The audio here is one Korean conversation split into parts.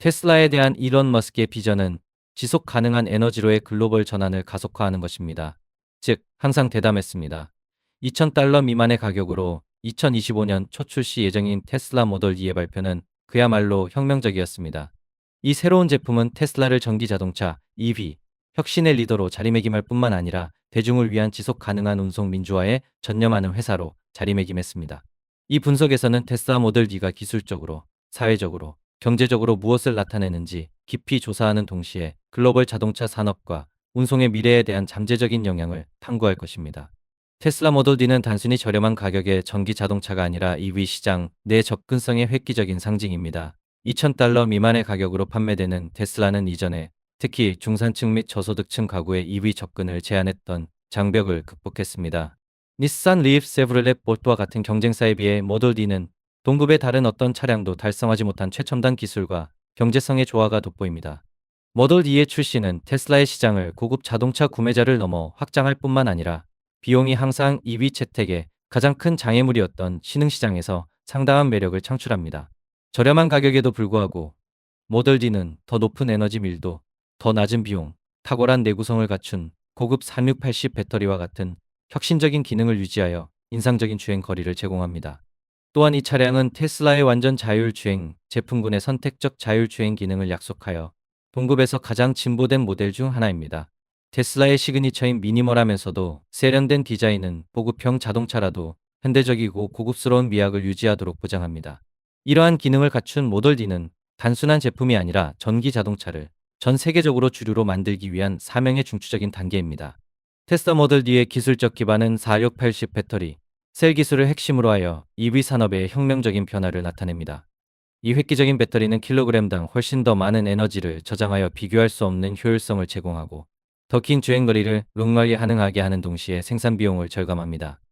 테슬라에 대한 일론 머스크의 비전은 지속 가능한 에너지로의 글로벌 전환을 가속화하는 것입니다. 즉, 항상 대담했습니다. $2,000 미만의 가격으로 2025년 초 출시 예정인 테슬라 모델 E의 발표는 그야말로 혁명적이었습니다. 이 새로운 제품은 테슬라를 전기 자동차 EV 혁신의 리더로 자리매김할 뿐만 아니라 대중을 위한 지속 가능한 운송 민주화에 전념하는 회사로 자리매김했습니다. 이 분석에서는 테슬라 모델 D가 기술적으로, 사회적으로, 경제적으로 무엇을 나타내는지 깊이 조사하는 동시에 글로벌 자동차 산업과 운송의 미래에 대한 잠재적인 영향을 탐구할 것입니다. 테슬라 모델 D는 단순히 저렴한 가격의 전기 자동차가 아니라 EV 시장 내 접근성의 획기적인 상징입니다. $2,000 미만의 가격으로 판매되는 테슬라는 이전에 특히 중산층 및 저소득층 가구의 EV 접근을 제한했던 장벽을 극복했습니다. 닛산 리프 세브르렛 볼트와 같은 경쟁사에 비해 모델 D는 동급의 다른 어떤 차량도 달성하지 못한 최첨단 기술과 경제성의 조화가 돋보입니다. 모델 D의 출시는 테슬라의 시장을 고급 자동차 구매자를 넘어 확장할 뿐만 아니라 비용이 항상 EV 채택의 가장 큰 장애물이었던 신흥시장에서 상당한 매력을 창출합니다. 저렴한 가격에도 불구하고 모델 D는 더 높은 에너지 밀도, 더 낮은 비용, 탁월한 내구성을 갖춘 고급 3680 배터리와 같은 혁신적인 기능을 유지하여 인상적인 주행 거리를 제공합니다. 또한 이 차량은 테슬라의 완전 자율주행 제품군의 선택적 자율주행 기능을 약속하여 동급에서 가장 진보된 모델 중 하나입니다. 테슬라의 시그니처인 미니멀하면서도 세련된 디자인은 보급형 자동차라도 현대적이고 고급스러운 미학을 유지하도록 보장합니다. 이러한 기능을 갖춘 모델 D는 단순한 제품이 아니라 전기 자동차를 전 세계적으로 주류로 만들기 위한 사명의 중추적인 단계입니다. 테슬라 모델 D의 기술적 기반은 4680 배터리, 셀 기술을 핵심으로 하여 EV 산업에 혁명적인 변화를 나타냅니다. 이 획기적인 배터리는 킬로그램당 훨씬 더 많은 에너지를 저장하여 비교할 수 없는 효율성을 제공하고 더 긴 주행거리를 롱런에 가능하게 하는 동시에 생산 비용을 절감합니다.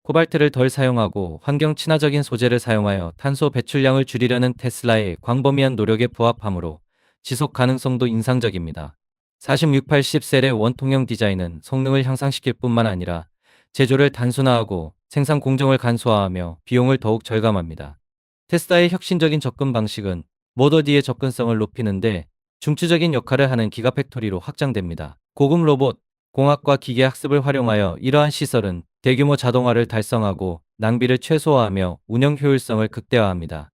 코발트를 덜 사용하고 환경 친화적인 소재를 사용하여 탄소 배출량을 줄이려는 테슬라의 광범위한 노력에 부합하므로 지속 가능성도 인상적입니다. 4680 셀의 원통형 디자인은 성능을 향상시킬 뿐만 아니라 제조를 단순화하고 생산 공정을 간소화하며 비용을 더욱 절감합니다. 테슬라의 혁신적인 접근 방식은 모델 D의 접근성을 높이는데 중추적인 역할을 하는 기가팩토리로 확장됩니다. 고급 로봇, 공학과 기계 학습을 활용하여 이러한 시설은 대규모 자동화를 달성하고 낭비를 최소화하며 운영 효율성을 극대화합니다.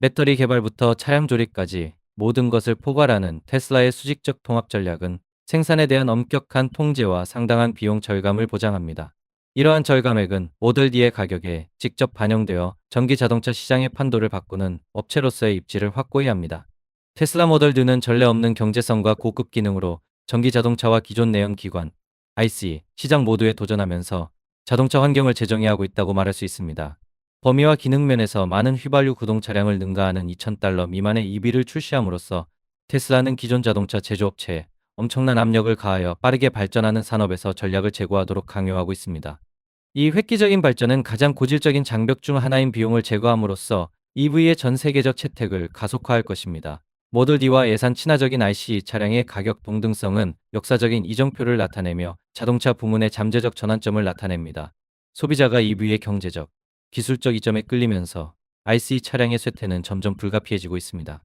배터리 개발부터 차량 조립까지 모든 것을 포괄하는 테슬라의 수직적 통합 전략은 생산에 대한 엄격한 통제와 상당한 비용 절감을 보장합니다. 이러한 절감액은 모델 D의 가격에 직접 반영되어 전기 자동차 시장의 판도를 바꾸는 업체로서의 입지를 확고히 합니다. 테슬라 모델 D는 전례 없는 경제성과 고급 기능으로 전기 자동차와 기존 내연 기관, ICE 시장 모두에 도전하면서 자동차 환경을 재정의하고 있다고 말할 수 있습니다. 범위와 기능 면에서 많은 휘발유 구동 차량을 능가하는 $2,000 미만의 EV를 출시함으로써 테슬라는 기존 자동차 제조업체에 엄청난 압력을 가하여 빠르게 발전하는 산업에서 전략을 제고하도록 강요하고 있습니다. 이 획기적인 발전은 가장 고질적인 장벽 중 하나인 비용을 제거함으로써 EV의 전 세계적 채택을 가속화할 것입니다. 모델 D와 예산 친화적인 ICE 차량의 가격 동등성은 역사적인 이정표를 나타내며 자동차 부문의 잠재적 전환점을 나타냅니다. 소비자가 EV의 경제적, 기술적 이점에 끌리면서 ICE 차량의 쇠퇴는 점점 불가피해지고 있습니다.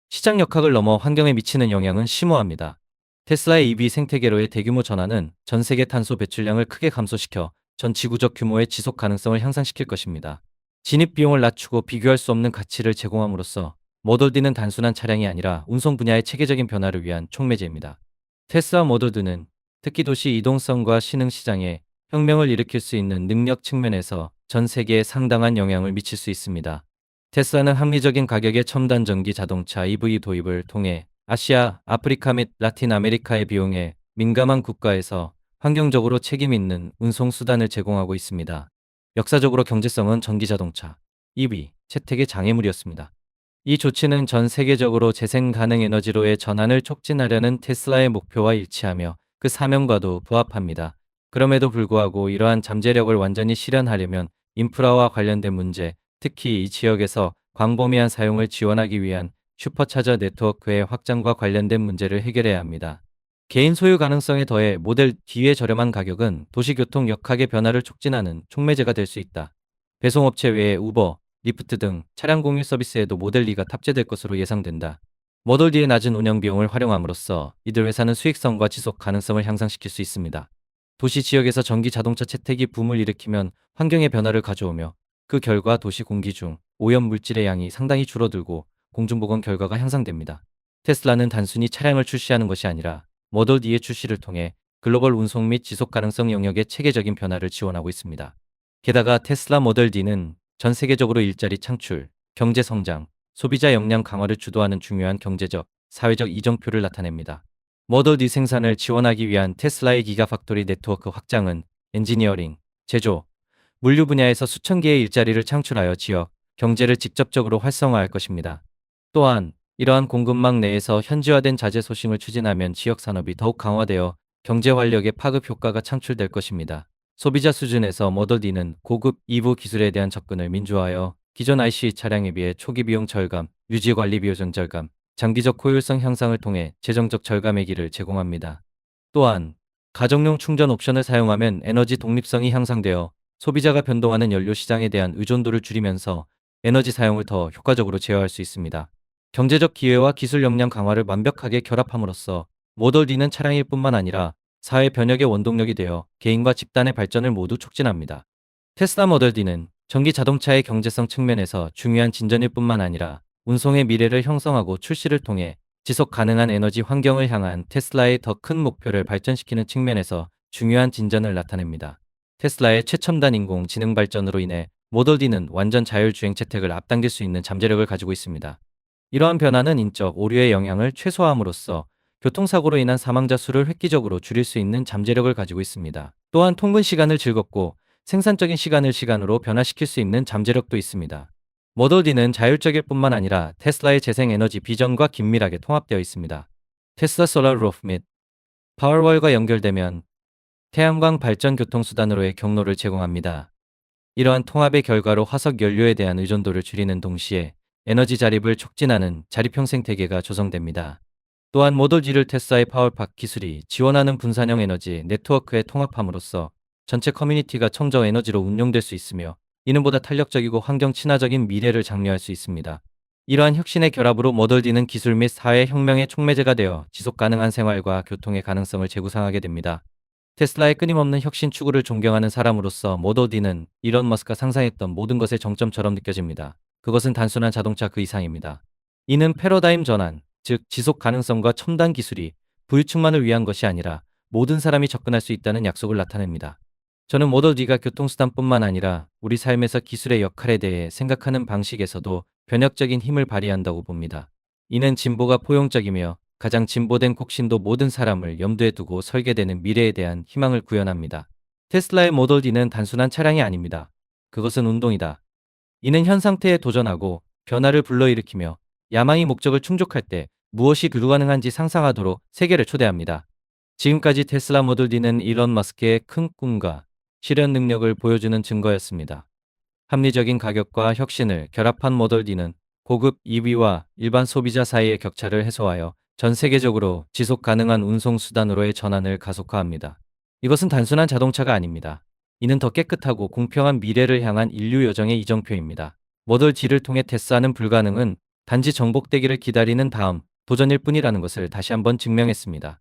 시장 역학을 넘어 환경에 미치는 영향은 심오합니다. 테슬라의 EV 생태계로의 대규모 전환은 전 세계 탄소 배출량을 크게 감소시켜 전 지구적 규모의 지속 가능성을 향상시킬 것입니다. 진입 비용을 낮추고 비교할 수 없는 가치를 제공함으로써 모델 D는 단순한 차량이 아니라 운송 분야의 체계적인 변화를 위한 촉매제입니다. 테슬라 모델 D는 특히 도시 이동성과 신흥 시장에 혁명을 일으킬 수 있는 능력 측면에서 전 세계에 상당한 영향을 미칠 수 있습니다. 테슬라는 합리적인 가격의 첨단 전기 자동차 EV 도입을 통해 아시아, 아프리카 및 라틴 아메리카의 비용에 민감한 국가에서 환경적으로 책임 있는 운송 수단을 제공하고 있습니다. 역사적으로 경제성은 전기 자동차, EV, 채택의 장애물이었습니다. 이 조치는 전 세계적으로 재생 가능 에너지로의 전환을 촉진하려는 테슬라의 목표와 일치하며 그 사명과도 부합합니다. 그럼에도 불구하고 이러한 잠재력을 완전히 실현하려면 인프라와 관련된 문제, 특히 이 지역에서 광범위한 사용을 지원하기 위한 슈퍼차저 네트워크의 확장과 관련된 문제를 해결해야 합니다. 개인 소유 가능성에 더해 모델 D의 저렴한 가격은 도시교통 역학의 변화를 촉진하는 촉매제가 될 수 있다. 배송업체 외에 우버, 리프트 등 차량 공유 서비스에도 모델 D가 탑재될 것으로 예상된다. 모델 D의 낮은 운영 비용을 활용함으로써 이들 회사는 수익성과 지속 가능성을 향상시킬 수 있습니다. 도시 지역에서 전기 자동차 채택이 붐을 일으키면 환경의 변화를 가져오며 그 결과 도시 공기 중 오염 물질의 양이 상당히 줄어들고 공중보건 결과가 향상됩니다. 테슬라는 단순히 차량을 출시하는 것이 아니라 모델 D의 출시를 통해 글로벌 운송 및 지속 가능성 영역의 체계적인 변화를 지원하고 있습니다. 게다가 테슬라 모델 D는 전 세계적으로 일자리 창출, 경제 성장, 소비자 역량 강화를 주도하는 중요한 경제적, 사회적 이정표를 나타냅니다. 모델 D 생산을 지원하기 위한 테슬라의 기가팩토리 네트워크 확장은 엔지니어링, 제조, 물류 분야에서 수천 개의 일자리를 창출하여 지역, 경제를 직접적으로 활성화할 것입니다. 또한 이러한 공급망 내에서 현지화된 자재 소싱을 추진하면 지역 산업이 더욱 강화되어 경제 활력의 파급 효과가 창출될 것입니다. 소비자 수준에서 모델 D는 고급 EV 기술에 대한 접근을 민주화하여 기존 ICE 차량에 비해 초기 비용 절감, 유지 관리 비용 절감, 장기적 효율성 향상을 통해 재정적 절감의 길을 제공합니다. 또한 가정용 충전 옵션을 사용하면 에너지 독립성이 향상되어 소비자가 변동하는 연료 시장에 대한 의존도를 줄이면서 에너지 사용을 더 효과적으로 제어할 수 있습니다. 경제적 기회와 기술 역량 강화를 완벽하게 결합함으로써 모델 D는 차량일 뿐만 아니라 사회 변혁의 원동력이 되어 개인과 집단의 발전을 모두 촉진합니다. 테슬라 모델 D는 전기 자동차의 경제성 측면에서 중요한 진전일 뿐만 아니라 운송의 미래를 형성하고 출시를 통해 지속 가능한 에너지 환경을 향한 테슬라의 더 큰 목표를 발전시키는 측면에서 중요한 진전을 나타냅니다. 테슬라의 최첨단 인공지능 발전으로 인해 모델 D는 완전 자율주행 채택을 앞당길 수 있는 잠재력을 가지고 있습니다. 이러한 변화는 인적 오류의 영향을 최소화함으로써 교통사고로 인한 사망자 수를 획기적으로 줄일 수 있는 잠재력을 가지고 있습니다. 또한 통근 시간을 즐겁고 생산적인 시간을 시간으로 변화시킬 수 있는 잠재력도 있습니다. 모델 D는 자율적일 뿐만 아니라 테슬라의 재생에너지 비전과 긴밀하게 통합되어 있습니다. 테슬라 솔라 루프 및 파워월과 연결되면 태양광 발전 교통수단으로의 경로를 제공합니다. 이러한 통합의 결과로 화석 연료에 대한 의존도를 줄이는 동시에 에너지 자립을 촉진하는 자립형 생태계가 조성됩니다. 또한 모델 G를 테슬라의 파워팍 기술이 지원하는 분산형 에너지 네트워크에 통합함으로써 전체 커뮤니티가 청정 에너지로 운용될 수 있으며 이는 보다 탄력적이고 환경 친화적인 미래를 장려할 수 있습니다. 이러한 혁신의 결합으로 모델 D는 기술 및 사회 혁명의 촉매제가 되어 지속 가능한 생활과 교통의 가능성을 재구상하게 됩니다. 테슬라의 끊임없는 혁신 추구를 존경하는 사람으로서 모델 D는 일론 머스크가 상상했던 모든 것의 정점처럼 느껴집니다. 그것은 단순한 자동차 그 이상입니다. 이는 패러다임 전환, 즉 지속 가능성과 첨단 기술이 부유층만을 위한 것이 아니라 모든 사람이 접근할 수 있다는 약속을 나타냅니다. 저는 모델 D가 교통수단뿐만 아니라 우리 삶에서 기술의 역할에 대해 생각하는 방식에서도 변혁적인 힘을 발휘한다고 봅니다. 이는 진보가 포용적이며 가장 진보된 곡신도 모든 사람을 염두에 두고 설계되는 미래에 대한 희망을 구현합니다. 테슬라의 모델 D는 단순한 차량이 아닙니다. 그것은 운동이다. 이는 현 상태에 도전하고 변화를 불러일으키며 야망이 목적을 충족할 때 무엇이 불가능한지 상상하도록 세계를 초대합니다. 지금까지 테슬라 모델 D는 일론 머스크의 큰 꿈과 실현 능력을 보여주는 증거였습니다. 합리적인 가격과 혁신을 결합한 모델 D는 고급 EV와 일반 소비자 사이의 격차를 해소하여 전 세계적으로 지속 가능한 운송 수단으로의 전환을 가속화합니다. 이것은 단순한 자동차가 아닙니다. 이는 더 깨끗하고 공평한 미래를 향한 인류 여정의 이정표입니다. 모델 D를 통해 테슬라는 불가능은 단지 정복되기를 기다리는 다음 도전일 뿐이라는 것을 다시 한번 증명했습니다.